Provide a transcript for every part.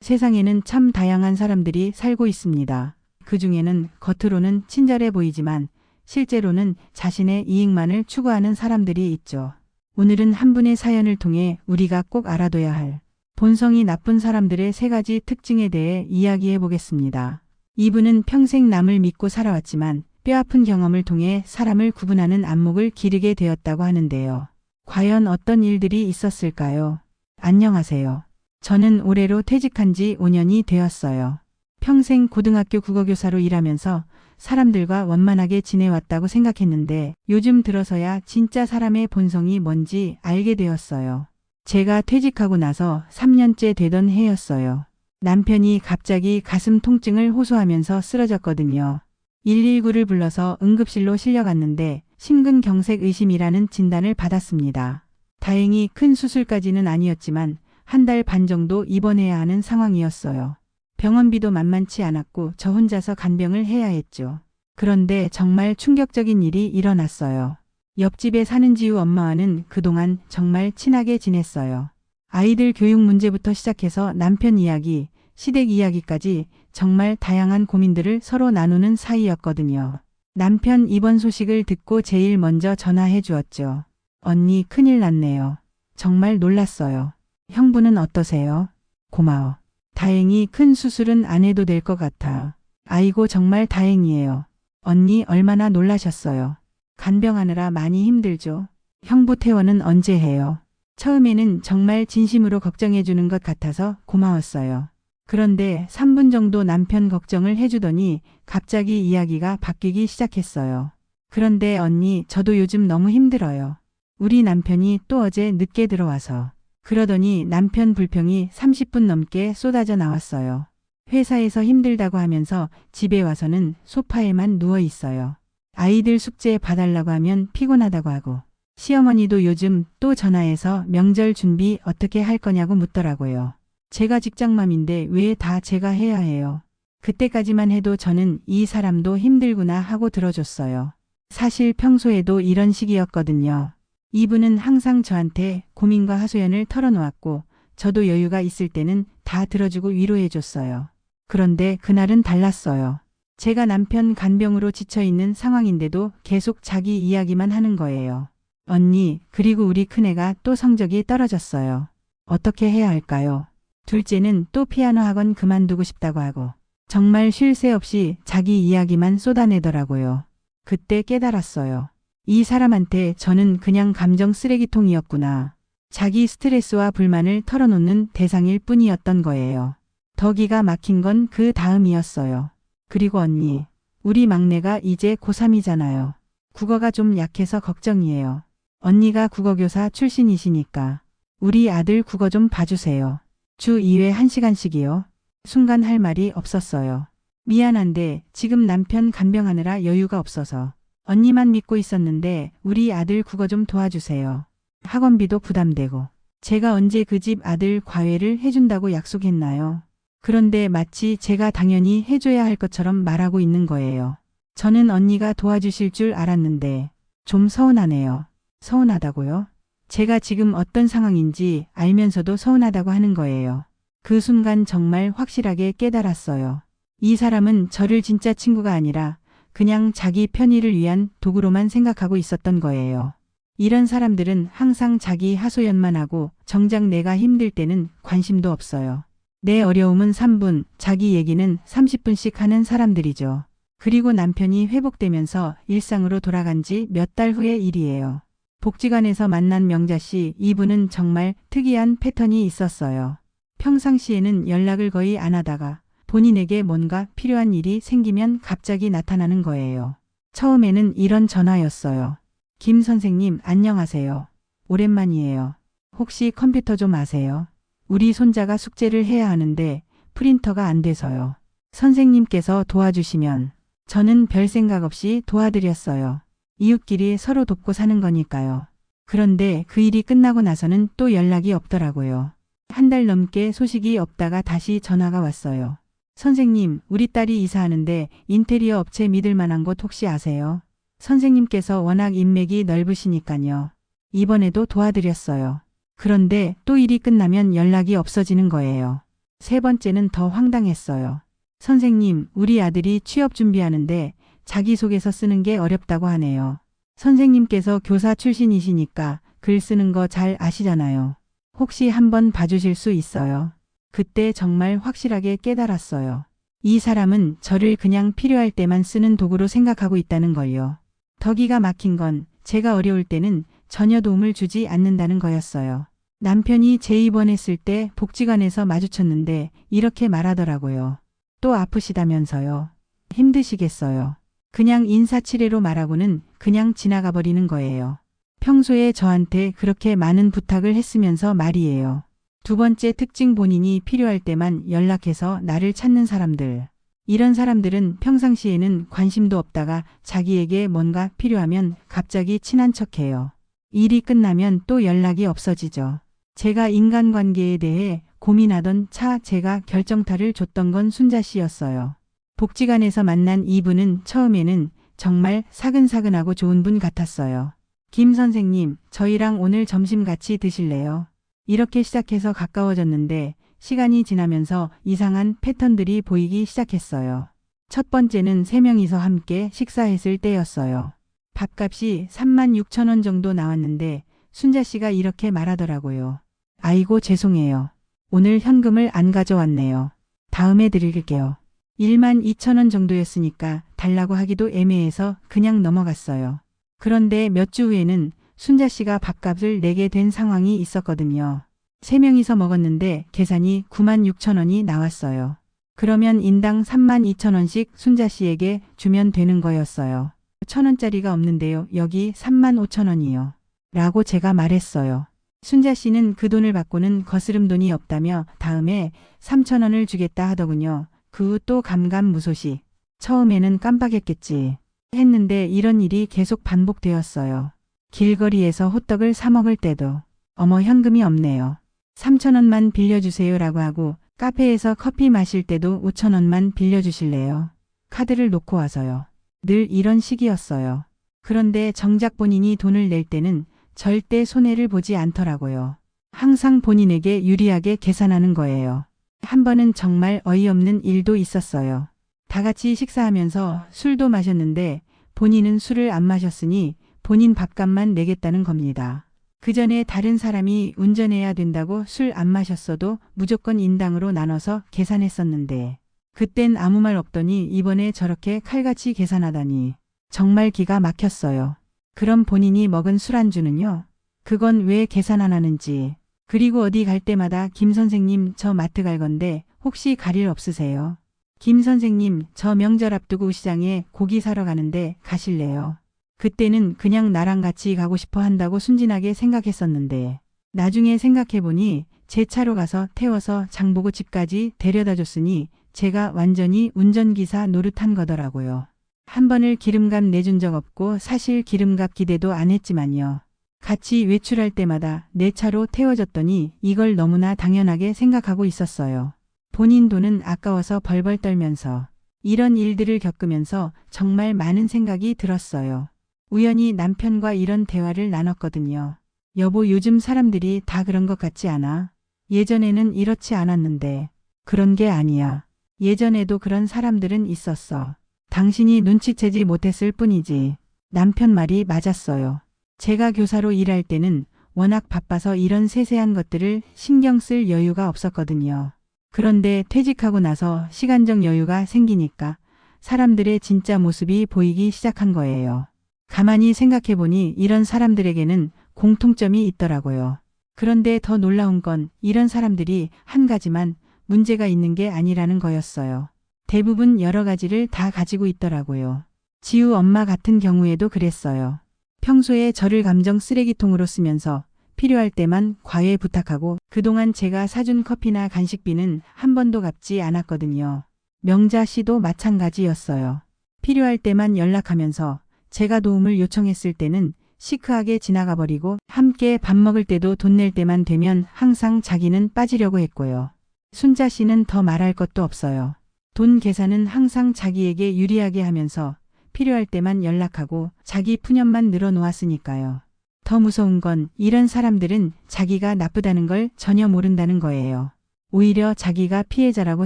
세상에는 참 다양한 사람들이 살고 있습니다. 그 중에는 겉으로는 친절해 보이지만 실제로는 자신의 이익만을 추구하는 사람들이 있죠. 오늘은 한 분의 사연을 통해 우리가 꼭 알아둬야 할 본성이 나쁜 사람들의 3가지 특징에 대해 이야기해 보겠습니다. 이분은 평생 남을 믿고 살아왔지만 뼈아픈 경험을 통해 사람을 구분하는 안목을 기르게 되었다고 하는데요. 과연 어떤 일들이 있었을까요? 안녕하세요. 저는 올해로 퇴직한 지 5년이 되었어요. 평생 고등학교 국어교사로 일하면서 사람들과 원만하게 지내왔다고 생각했는데 요즘 들어서야 진짜 사람의 본성이 뭔지 알게 되었어요. 제가 퇴직하고 나서 3년째 되던 해였어요. 남편이 갑자기 가슴 통증을 호소하면서 쓰러졌거든요. 119를 불러서 응급실로 실려갔는데 심근경색 의심이라는 진단을 받았습니다. 다행히 큰 수술까지는 아니었지만 1달 반 정도 입원해야 하는 상황이었어요. 병원비도 만만치 않았고 저 혼자서 간병을 해야 했죠. 그런데 정말 충격적인 일이 일어났어요. 옆집에 사는 지우 엄마와는 그동안 정말 친하게 지냈어요. 아이들 교육 문제부터 시작해서 남편 이야기, 시댁 이야기까지 정말 다양한 고민들을 서로 나누는 사이였거든요. 남편 입원 소식을 듣고 제일 먼저 전화해 주었죠. 언니 큰일 났네요. 정말 놀랐어요. 형부는 어떠세요? 고마워. 다행히 큰 수술은 안 해도 될 것 같아. 아이고 정말 다행이에요. 언니 얼마나 놀라셨어요. 간병하느라 많이 힘들죠. 형부 퇴원은 언제 해요? 처음에는 정말 진심으로 걱정해 주는 것 같아서 고마웠어요. 그런데 3분 정도 남편 걱정을 해주더니 갑자기 이야기가 바뀌기 시작했어요. 그런데 언니 저도 요즘 너무 힘들어요. 우리 남편이 또 어제 늦게 들어와서. 그러더니 남편 불평이 30분 넘게 쏟아져 나왔어요. 회사에서 힘들다고 하면서 집에 와서는 소파에만 누워 있어요. 아이들 숙제 봐달라고 하면 피곤하다고 하고 시어머니도 요즘 또 전화해서 명절 준비 어떻게 할 거냐고 묻더라고요. 제가 직장맘인데 왜 다 제가 해야 해요. 그때까지만 해도 저는 이 사람도 힘들구나 하고 들어줬어요. 사실 평소에도 이런 식이었거든요. 이분은 항상 저한테 고민과 하소연을 털어놓았고 저도 여유가 있을 때는 다 들어주고 위로해줬어요. 그런데 그날은 달랐어요. 제가 남편 간병으로 지쳐있는 상황인데도 계속 자기 이야기만 하는 거예요. 언니, 그리고 우리 큰애가 또 성적이 떨어졌어요. 어떻게 해야 할까요? 둘째는 또 피아노 학원 그만두고 싶다고 하고 정말 쉴 새 없이 자기 이야기만 쏟아내더라고요. 그때 깨달았어요. 이 사람한테 저는 그냥 감정 쓰레기통이었구나. 자기 스트레스와 불만을 털어놓는 대상일 뿐이었던 거예요. 더 기가 막힌 건 그 다음이었어요. 그리고 언니, 우리 막내가 이제 고3이잖아요. 국어가 좀 약해서 걱정이에요. 언니가 국어교사 출신이시니까 우리 아들 국어 좀 봐주세요. 주 2회 1시간씩이요. 순간 할 말이 없었어요. 미안한데 지금 남편 간병하느라 여유가 없어서 언니만 믿고 있었는데 우리 아들 국어 좀 도와주세요. 학원비도 부담되고 제가 언제 그 집 아들 과외를 해준다고 약속했나요? 그런데 마치 제가 당연히 해줘야 할 것처럼 말하고 있는 거예요. 저는 언니가 도와주실 줄 알았는데 좀 서운하네요. 서운하다고요? 제가 지금 어떤 상황인지 알면서도 서운하다고 하는 거예요. 그 순간 정말 확실하게 깨달았어요. 이 사람은 저를 진짜 친구가 아니라 그냥 자기 편의를 위한 도구로만 생각하고 있었던 거예요. 이런 사람들은 항상 자기 하소연만 하고 정작 내가 힘들 때는 관심도 없어요. 내 어려움은 3분, 자기 얘기는 30분씩 하는 사람들이죠. 그리고 남편이 회복되면서 일상으로 돌아간 지 몇 달 후의 일이에요. 복지관에서 만난 명자 씨, 이분은 정말 특이한 패턴이 있었어요. 평상시에는 연락을 거의 안 하다가 본인에게 뭔가 필요한 일이 생기면 갑자기 나타나는 거예요. 처음에는 이런 전화였어요. 김 선생님 안녕하세요. 오랜만이에요. 혹시 컴퓨터 좀 아세요? 우리 손자가 숙제를 해야 하는데 프린터가 안 돼서요. 선생님께서 도와주시면. 저는 별 생각 없이 도와드렸어요. 이웃끼리 서로 돕고 사는 거니까요. 그런데 그 일이 끝나고 나서는 또 연락이 없더라고요. 1달 넘게 소식이 없다가 다시 전화가 왔어요. 선생님, 우리 딸이 이사하는데 인테리어 업체 믿을 만한 곳 혹시 아세요? 선생님께서 워낙 인맥이 넓으시니까요. 이번에도 도와드렸어요. 그런데 또 일이 끝나면 연락이 없어지는 거예요. 세 번째는 더 황당했어요. 선생님, 우리 아들이 취업 준비하는데 자기소개서 쓰는 게 어렵다고 하네요. 선생님께서 교사 출신이시니까 글 쓰는 거 잘 아시잖아요. 혹시 한번 봐주실 수 있어요? 그때 정말 확실하게 깨달았어요. 이 사람은 저를 그냥 필요할 때만 쓰는 도구로 생각하고 있다는 걸요. 더 기가 막힌 건 제가 어려울 때는 전혀 도움을 주지 않는다는 거였어요. 남편이 재입원했을 때 복지관에서 마주쳤는데 이렇게 말하더라고요. 또 아프시다면서요. 힘드시겠어요. 그냥 인사치레로 말하고는 그냥 지나가 버리는 거예요. 평소에 저한테 그렇게 많은 부탁을 했으면서 말이에요. 두 번째 특징, 본인이 필요할 때만 연락해서 나를 찾는 사람들. 이런 사람들은 평상시에는 관심도 없다가 자기에게 뭔가 필요하면 갑자기 친한 척해요. 일이 끝나면 또 연락이 없어지죠. 제가 인간관계에 대해 고민하던 차 제가 결정타를 줬던 건 순자 씨였어요. 복지관에서 만난 이분은 처음에는 정말 사근사근하고 좋은 분 같았어요. 김 선생님, 저희랑 오늘 점심 같이 드실래요? 이렇게 시작해서 가까워졌는데 시간이 지나면서 이상한 패턴들이 보이기 시작했어요. 첫 번째는 3명이서 함께 식사했을 때였어요. 밥값이 36,000원 정도 나왔는데 순자 씨가 이렇게 말하더라고요. 아이고 죄송해요. 오늘 현금을 안 가져왔네요. 다음에 드릴게요. 12,000원 정도였으니까 달라고 하기도 애매해서 그냥 넘어갔어요. 그런데 몇 주 후에는 순자 씨가 밥값을 내게 된 상황이 있었거든요. 3명이서 먹었는데 계산이 96,000원이 나왔어요. 그러면 인당 32,000원씩 순자 씨에게 주면 되는 거였어요. 1,000원짜리가 없는데요. 여기 35,000원이요. 라고 제가 말했어요. 순자 씨는 그 돈을 받고는 거스름 돈이 없다며 다음에 3,000원을 주겠다 하더군요. 그 후 또 감감무소식. 처음에는 깜빡했겠지 했는데 이런 일이 계속 반복되었어요. 길거리에서 호떡을 사 먹을 때도 어머 현금이 없네요. 3,000원만 빌려주세요 라고 하고 카페에서 커피 마실 때도 5,000원만 빌려주실래요? 카드를 놓고 와서요. 늘 이런 식이었어요. 그런데 정작 본인이 돈을 낼 때는 절대 손해를 보지 않더라고요. 항상 본인에게 유리하게 계산하는 거예요. 한 번은 정말 어이없는 일도 있었어요. 다 같이 식사하면서 술도 마셨는데 본인은 술을 안 마셨으니 본인 밥값만 내겠다는 겁니다. 그 전에 다른 사람이 운전해야 된다고 술 안 마셨어도 무조건 인당으로 나눠서 계산했었는데 그땐 아무 말 없더니 이번에 저렇게 칼같이 계산하다니 정말 기가 막혔어요. 그럼 본인이 먹은 술안주는요? 그건 왜 계산 안 하는지. 그리고 어디 갈 때마다 김 선생님 저 마트 갈 건데 혹시 갈 일 없으세요? 김 선생님 저 명절 앞두고 시장에 고기 사러 가는데 가실래요? 그때는 그냥 나랑 같이 가고 싶어 한다고 순진하게 생각했었는데 나중에 생각해보니 제 차로 가서 태워서 장보고 집까지 데려다 줬으니 제가 완전히 운전기사 노릇한 거더라고요. 한 번을 기름값 내준 적 없고 사실 기름값 기대도 안 했지만요. 같이 외출할 때마다 내 차로 태워줬더니 이걸 너무나 당연하게 생각하고 있었어요. 본인 돈은 아까워서 벌벌 떨면서 이런 일들을 겪으면서 정말 많은 생각이 들었어요. 우연히 남편과 이런 대화를 나눴거든요. 여보, 요즘 사람들이 다 그런 것 같지 않아? 예전에는 이렇지 않았는데. 그런 게 아니야. 예전에도 그런 사람들은 있었어. 당신이 눈치채지 못했을 뿐이지. 남편 말이 맞았어요. 제가 교사로 일할 때는 워낙 바빠서 이런 세세한 것들을 신경 쓸 여유가 없었거든요. 그런데 퇴직하고 나서 시간적 여유가 생기니까 사람들의 진짜 모습이 보이기 시작한 거예요. 가만히 생각해보니 이런 사람들에게는 공통점이 있더라고요. 그런데 더 놀라운 건 이런 사람들이 한 가지만 문제가 있는 게 아니라는 거였어요. 대부분 여러 가지를 다 가지고 있더라고요. 지우 엄마 같은 경우에도 그랬어요. 평소에 저를 감정 쓰레기통으로 쓰면서 필요할 때만 과외 부탁하고 그동안 제가 사준 커피나 간식비는 한 번도 갚지 않았거든요. 명자 씨도 마찬가지였어요. 필요할 때만 연락하면서 제가 도움을 요청했을 때는 시크하게 지나가 버리고 함께 밥 먹을 때도 돈 낼 때만 되면 항상 자기는 빠지려고 했고요. 순자 씨는 더 말할 것도 없어요. 돈 계산은 항상 자기에게 유리하게 하면서 필요할 때만 연락하고 자기 푸념만 늘어놓았으니까요. 더 무서운 건 이런 사람들은 자기가 나쁘다는 걸 전혀 모른다는 거예요. 오히려 자기가 피해자라고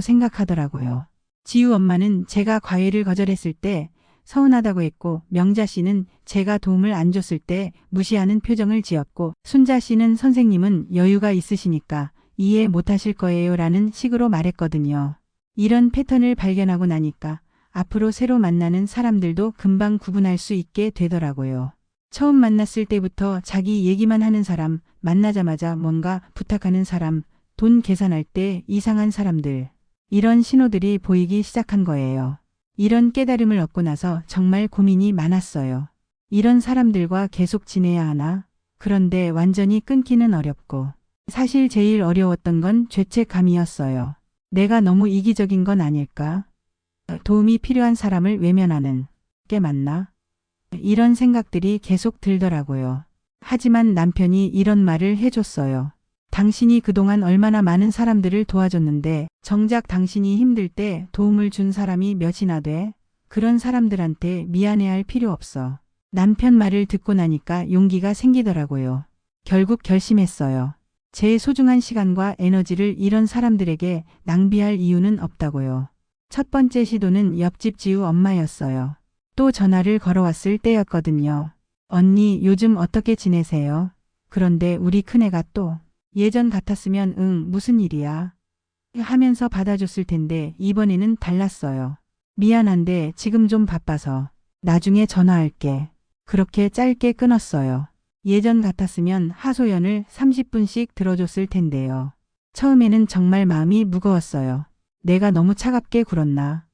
생각하더라고요. 지우 엄마는 제가 과외를 거절했을 때 서운하다고 했고, 명자 씨는 제가 도움을 안 줬을 때 무시하는 표정을 지었고, 순자 씨는 선생님은 여유가 있으시니까 이해 못하실 거예요 라는 식으로 말했거든요. 이런 패턴을 발견하고 나니까 앞으로 새로 만나는 사람들도 금방 구분할 수 있게 되더라고요. 처음 만났을 때부터 자기 얘기만 하는 사람, 만나자마자 뭔가 부탁하는 사람, 돈 계산할 때 이상한 사람들, 이런 신호들이 보이기 시작한 거예요. 이런 깨달음을 얻고 나서 정말 고민이 많았어요. 이런 사람들과 계속 지내야 하나? 그런데 완전히 끊기는 어렵고, 사실 제일 어려웠던 건 죄책감이었어요. 내가 너무 이기적인 건 아닐까? 도움이 필요한 사람을 외면하는 게 맞나? 이런 생각들이 계속 들더라고요. 하지만 남편이 이런 말을 해줬어요. 당신이 그동안 얼마나 많은 사람들을 도와줬는데 정작 당신이 힘들 때 도움을 준 사람이 몇이나 돼? 그런 사람들한테 미안해할 필요 없어. 남편 말을 듣고 나니까 용기가 생기더라고요. 결국 결심했어요. 제 소중한 시간과 에너지를 이런 사람들에게 낭비할 이유는 없다고요. 첫 번째 시도는 옆집 지우 엄마였어요. 또 전화를 걸어왔을 때였거든요. 언니, 요즘 어떻게 지내세요? 그런데 우리 큰애가 또 예전 같았으면 무슨 일이야? 하면서 받아줬을 텐데 이번에는 달랐어요. 미안한데 지금 좀 바빠서 나중에 전화할게. 그렇게 짧게 끊었어요. 예전 같았으면 하소연을 30분씩 들어줬을 텐데요. 처음에는 정말 마음이 무거웠어요. 내가 너무 차갑게 굴었나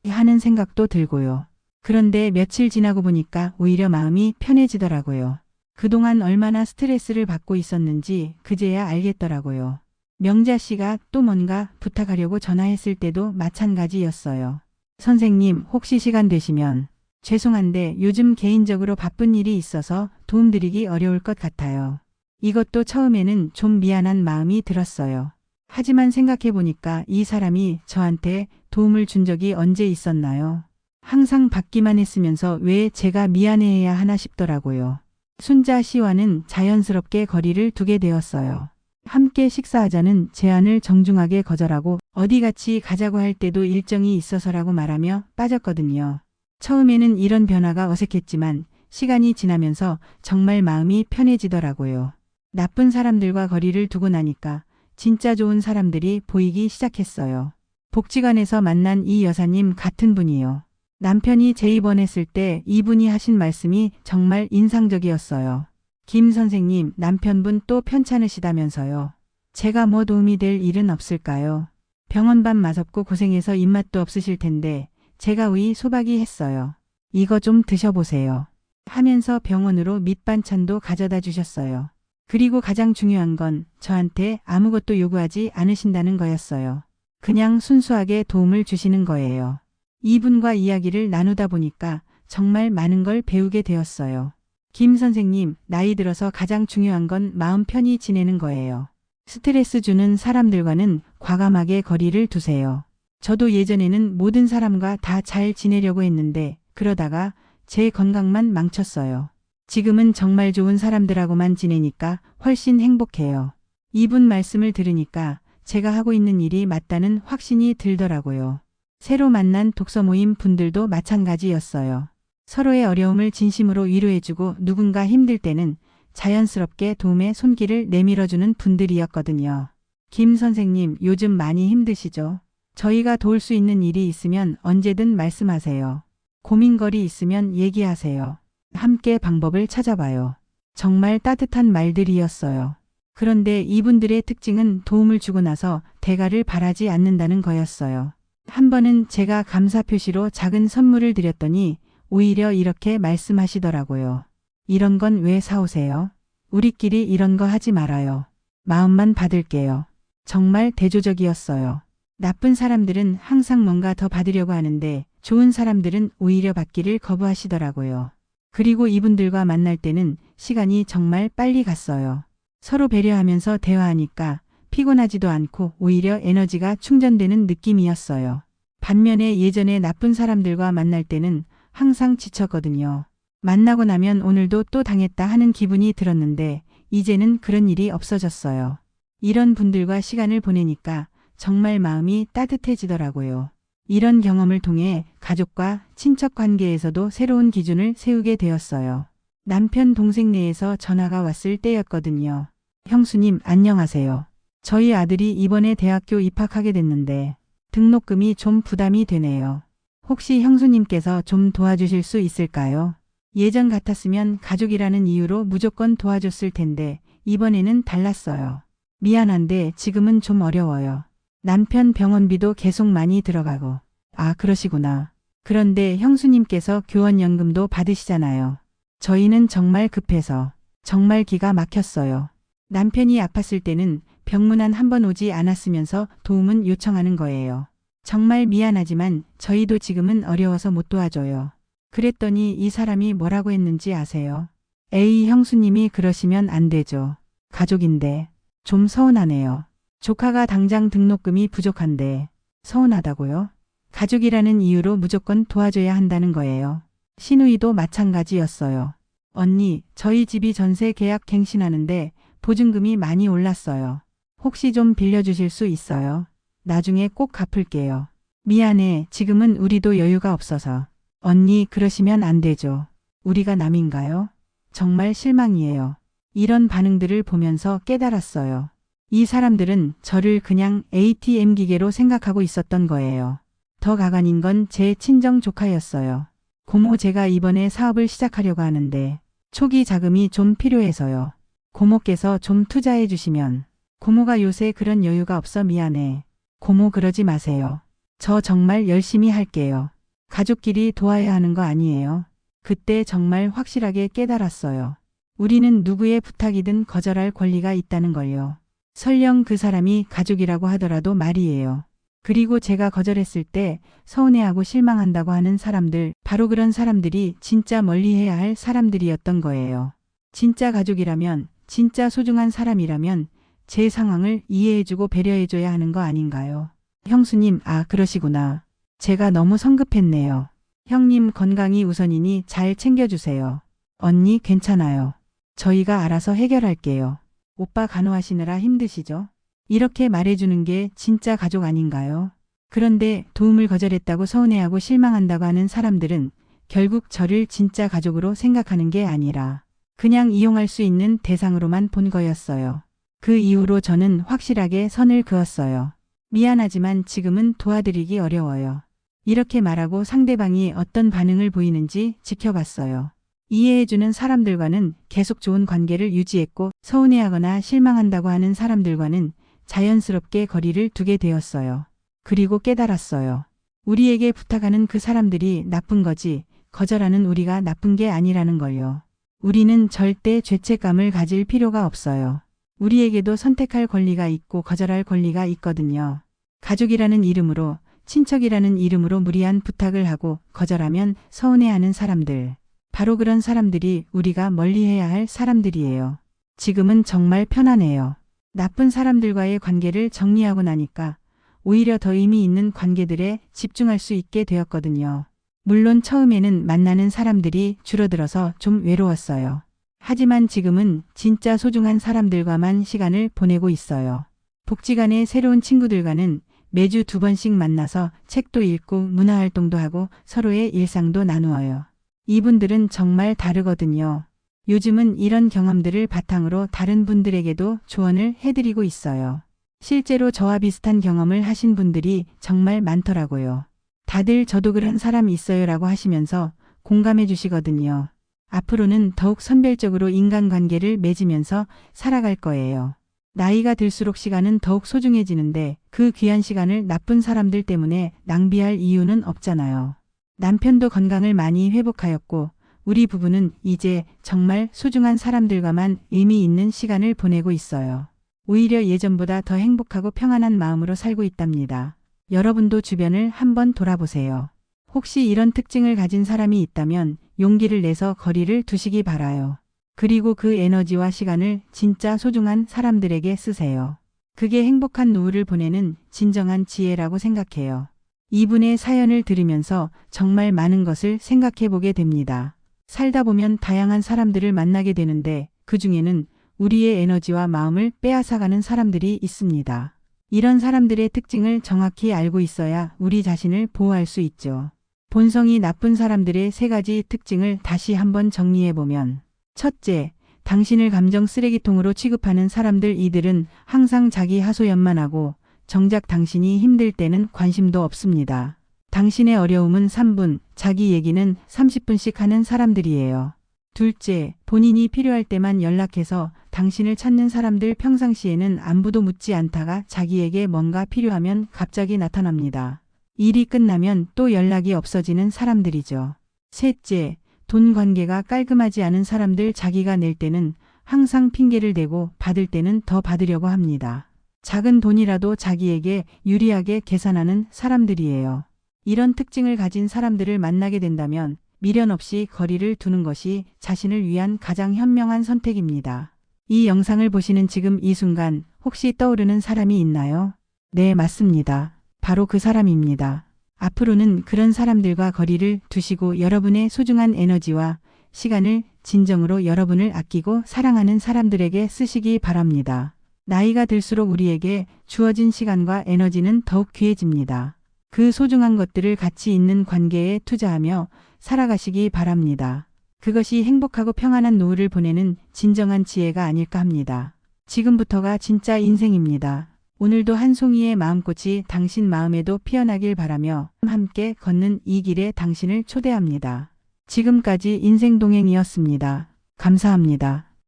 하는 생각도 들고요. 그런데 며칠 지나고 보니까 오히려 마음이 편해지더라고요. 그동안 얼마나 스트레스를 받고 있었는지 그제야 알겠더라고요. 명자 씨가 또 뭔가 부탁하려고 전화했을 때도 마찬가지였어요. 선생님, 혹시 시간 되시면 죄송한데 요즘 개인적으로 바쁜 일이 있어서 도움드리기 어려울 것 같아요. 이것도 처음에는 좀 미안한 마음이 들었어요. 하지만 생각해보니까 이 사람이 저한테 도움을 준 적이 언제 있었나요? 항상 받기만 했으면서 왜 제가 미안해해야 하나 싶더라고요. 순자 씨와는 자연스럽게 거리를 두게 되었어요. 함께 식사하자는 제안을 정중하게 거절하고 어디 같이 가자고 할 때도 일정이 있어서라고 말하며 빠졌거든요. 처음에는 이런 변화가 어색했지만 시간이 지나면서 정말 마음이 편해지더라고요. 나쁜 사람들과 거리를 두고 나니까 진짜 좋은 사람들이 보이기 시작했어요. 복지관에서 만난 이 여사님 같은 분이요. 남편이 재입원했을 때 이분이 하신 말씀이 정말 인상적이었어요. 김 선생님, 남편분 또 편찮으시다면서요. 제가 뭐 도움이 될 일은 없을까요? 병원밥 맛없고 고생해서 입맛도 없으실 텐데 제가 의 소박이 했어요. 이거 좀 드셔보세요. 하면서 병원으로 밑반찬도 가져다 주셨어요. 그리고 가장 중요한 건 저한테 아무것도 요구하지 않으신다는 거였어요. 그냥 순수하게 도움을 주시는 거예요. 이분과 이야기를 나누다 보니까 정말 많은 걸 배우게 되었어요. 김 선생님, 나이 들어서 가장 중요한 건 마음 편히 지내는 거예요. 스트레스 주는 사람들과는 과감하게 거리를 두세요. 저도 예전에는 모든 사람과 다 잘 지내려고 했는데 그러다가 제 건강만 망쳤어요. 지금은 정말 좋은 사람들하고만 지내니까 훨씬 행복해요. 이분 말씀을 들으니까 제가 하고 있는 일이 맞다는 확신이 들더라고요. 새로 만난 독서 모임 분들도 마찬가지였어요. 서로의 어려움을 진심으로 위로해주고 누군가 힘들 때는 자연스럽게 도움의 손길을 내밀어주는 분들이었거든요. 김 선생님, 요즘 많이 힘드시죠? 저희가 도울 수 있는 일이 있으면 언제든 말씀하세요. 고민거리 있으면 얘기하세요. 함께 방법을 찾아봐요. 정말 따뜻한 말들이었어요. 그런데 이분들의 특징은 도움을 주고 나서 대가를 바라지 않는다는 거였어요. 한 번은 제가 감사 표시로 작은 선물을 드렸더니 오히려 이렇게 말씀하시더라고요. 이런 건 왜 사오세요? 우리끼리 이런 거 하지 말아요. 마음만 받을게요. 정말 대조적이었어요. 나쁜 사람들은 항상 뭔가 더 받으려고 하는데 좋은 사람들은 오히려 받기를 거부하시더라고요. 그리고 이분들과 만날 때는 시간이 정말 빨리 갔어요. 서로 배려하면서 대화하니까 피곤하지도 않고 오히려 에너지가 충전되는 느낌이었어요. 반면에 예전에 나쁜 사람들과 만날 때는 항상 지쳤거든요. 만나고 나면 오늘도 또 당했다 하는 기분이 들었는데 이제는 그런 일이 없어졌어요. 이런 분들과 시간을 보내니까 정말 마음이 따뜻해지더라고요. 이런 경험을 통해 가족과 친척 관계에서도 새로운 기준을 세우게 되었어요. 남편 동생 내에서 전화가 왔을 때였거든요. 형수님, 안녕하세요. 저희 아들이 이번에 대학교 입학하게 됐는데 등록금이 좀 부담이 되네요. 혹시 형수님께서 좀 도와주실 수 있을까요? 예전 같았으면 가족이라는 이유로 무조건 도와줬을 텐데 이번에는 달랐어요. 미안한데 지금은 좀 어려워요. 남편 병원비도 계속 많이 들어가고. 아, 그러시구나. 그런데 형수님께서 교원연금도 받으시잖아요. 저희는 정말 급해서 정말 기가 막혔어요. 남편이 아팠을 때는 병문안 한 번 오지 않았으면서 도움은 요청하는 거예요. 정말 미안하지만 저희도 지금은 어려워서 못 도와줘요. 그랬더니 이 사람이 뭐라고 했는지 아세요? 에이, 형수님이 그러시면 안 되죠. 가족인데. 좀 서운하네요. 조카가 당장 등록금이 부족한데 서운하다고요? 가족이라는 이유로 무조건 도와줘야 한다는 거예요. 시누이도 마찬가지였어요. 언니, 저희 집이 전세 계약 갱신하는데 보증금이 많이 올랐어요. 혹시 좀 빌려주실 수 있어요? 나중에 꼭 갚을게요. 미안해, 지금은 우리도 여유가 없어서. 언니, 그러시면 안 되죠. 우리가 남인가요? 정말 실망이에요. 이런 반응들을 보면서 깨달았어요. 이 사람들은 저를 그냥 ATM 기계로 생각하고 있었던 거예요. 더 가관인 건 제 친정 조카였어요. 고모, 제가 이번에 사업을 시작하려고 하는데 초기 자금이 좀 필요해서요. 고모께서 좀 투자해 주시면. 고모가 요새 그런 여유가 없어 미안해. 고모, 그러지 마세요. 저 정말 열심히 할게요. 가족끼리 도와야 하는 거 아니에요. 그때 정말 확실하게 깨달았어요. 우리는 누구의 부탁이든 거절할 권리가 있다는 걸요. 설령 그 사람이 가족이라고 하더라도 말이에요. 그리고 제가 거절했을 때 서운해하고 실망한다고 하는 사람들, 바로 그런 사람들이 진짜 멀리해야 할 사람들이었던 거예요. 진짜 가족이라면, 진짜 소중한 사람이라면 제 상황을 이해해주고 배려해줘야 하는 거 아닌가요? 형수님, 아, 그러시구나. 제가 너무 성급했네요. 형님 건강이 우선이니 잘 챙겨주세요. 언니, 괜찮아요. 저희가 알아서 해결할게요. 오빠 간호하시느라 힘드시죠? 이렇게 말해주는 게 진짜 가족 아닌가요? 그런데 도움을 거절했다고 서운해하고 실망한다고 하는 사람들은 결국 저를 진짜 가족으로 생각하는 게 아니라 그냥 이용할 수 있는 대상으로만 본 거였어요. 그 이후로 저는 확실하게 선을 그었어요. 미안하지만 지금은 도와드리기 어려워요. 이렇게 말하고 상대방이 어떤 반응을 보이는지 지켜봤어요. 이해해주는 사람들과는 계속 좋은 관계를 유지했고 서운해하거나 실망한다고 하는 사람들과는 자연스럽게 거리를 두게 되었어요. 그리고 깨달았어요. 우리에게 부탁하는 그 사람들이 나쁜 거지 거절하는 우리가 나쁜 게 아니라는 걸요. 우리는 절대 죄책감을 가질 필요가 없어요. 우리에게도 선택할 권리가 있고 거절할 권리가 있거든요. 가족이라는 이름으로, 친척이라는 이름으로 무리한 부탁을 하고 거절하면 서운해하는 사람들. 바로 그런 사람들이 우리가 멀리해야 할 사람들이에요. 지금은 정말 편하네요. 나쁜 사람들과의 관계를 정리하고 나니까 오히려 더 의미 있는 관계들에 집중할 수 있게 되었거든요. 물론 처음에는 만나는 사람들이 줄어들어서 좀 외로웠어요. 하지만 지금은 진짜 소중한 사람들과만 시간을 보내고 있어요. 복지관의 새로운 친구들과는 매주 2번씩 만나서 책도 읽고 문화활동도 하고 서로의 일상도 나누어요. 이분들은 정말 다르거든요. 요즘은 이런 경험들을 바탕으로 다른 분들에게도 조언을 해드리고 있어요. 실제로 저와 비슷한 경험을 하신 분들이 정말 많더라고요. 다들 저도 그런 사람 있어요라고 하시면서 공감해 주시거든요. 앞으로는 더욱 선별적으로 인간관계를 맺으면서 살아갈 거예요. 나이가 들수록 시간은 더욱 소중해지는데 그 귀한 시간을 나쁜 사람들 때문에 낭비할 이유는 없잖아요. 남편도 건강을 많이 회복하였고 우리 부부는 이제 정말 소중한 사람들과만 의미 있는 시간을 보내고 있어요. 오히려 예전보다 더 행복하고 평안한 마음으로 살고 있답니다. 여러분도 주변을 한번 돌아보세요. 혹시 이런 특징을 가진 사람이 있다면 용기를 내서 거리를 두시기 바라요. 그리고 그 에너지와 시간을 진짜 소중한 사람들에게 쓰세요. 그게 행복한 노후를 보내는 진정한 지혜라고 생각해요. 이분의 사연을 들으면서 정말 많은 것을 생각해 보게 됩니다. 살다 보면 다양한 사람들을 만나게 되는데 그 중에는 우리의 에너지와 마음을 빼앗아가는 사람들이 있습니다. 이런 사람들의 특징을 정확히 알고 있어야 우리 자신을 보호할 수 있죠. 본성이 나쁜 사람들의 세 가지 특징을 다시 한번 정리해보면, 첫째, 당신을 감정 쓰레기통으로 취급하는 사람들. 이들은 항상 자기 하소연만 하고 정작 당신이 힘들 때는 관심도 없습니다. 당신의 어려움은 3분, 자기 얘기는 30분씩 하는 사람들이에요. 둘째, 본인이 필요할 때만 연락해서 당신을 찾는 사람들. 평상시에는 안부도 묻지 않다가 자기에게 뭔가 필요하면 갑자기 나타납니다. 일이 끝나면 또 연락이 없어지는 사람들이죠. 셋째, 돈 관계가 깔끔하지 않은 사람들. 자기가 낼 때는 항상 핑계를 대고 받을 때는 더 받으려고 합니다. 작은 돈이라도 자기에게 유리하게 계산하는 사람들이에요. 이런 특징을 가진 사람들을 만나게 된다면 미련 없이 거리를 두는 것이 자신을 위한 가장 현명한 선택입니다. 이 영상을 보시는 지금 이 순간 혹시 떠오르는 사람이 있나요? 네, 맞습니다. 바로 그 사람입니다. 앞으로는 그런 사람들과 거리를 두시고 여러분의 소중한 에너지와 시간을 진정으로 여러분을 아끼고 사랑하는 사람들에게 쓰시기 바랍니다. 나이가 들수록 우리에게 주어진 시간과 에너지는 더욱 귀해집니다. 그 소중한 것들을 가치 있는 관계에 투자하며 살아가시기 바랍니다. 그것이 행복하고 평안한 노후를 보내는 진정한 지혜가 아닐까 합니다. 지금부터가 진짜 인생입니다. 오늘도 한 송이의 마음꽃이 당신 마음에도 피어나길 바라며 함께 걷는 이 길에 당신을 초대합니다. 지금까지 인생동행이었습니다. 감사합니다.